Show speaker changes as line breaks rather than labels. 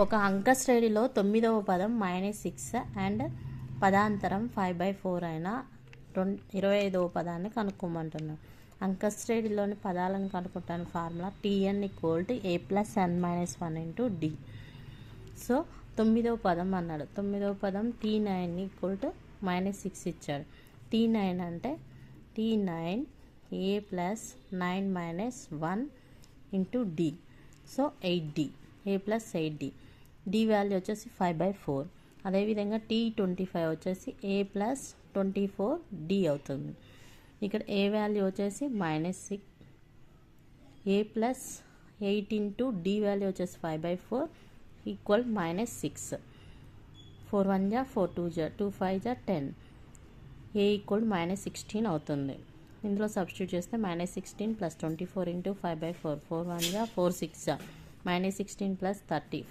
ఒక అంక శ్రేణిలో 9వ పదం -6 అండ్ పదాంతరం 5/4 అయిన 25వ పదాన్ని కనుక్కోమంటున్నాం. అంక శ్రేణిలోని పదాలను కనుక్కుంటాను formula Tn = a + n - 1 × d. So 9వ పదం అన్నాడు. 9వ పదం T9 = -6 ఇచ్చాడు. T9 అంటే T9 a + 9 - 1 × d. So 8d, a + 8d. d value వచ్చేసి 5/4. అదేవిధంగా T25 వచ్చేసి a + 24d అవుతుంది. ఇక్కడ a వాల్యూ వచ్చేసి -6, a + 8 × d వాల్యూ వచ్చేసి 5/4 = -6. 4 1 = 4, 2 = 2, 5 = 10. a = -16 అవుతుంది. ఇందులో సబ్స్టిట్యూట్ చేస్తే -16 + 24 × 5/4. 4 1 = 4, 6 = -16 + 30.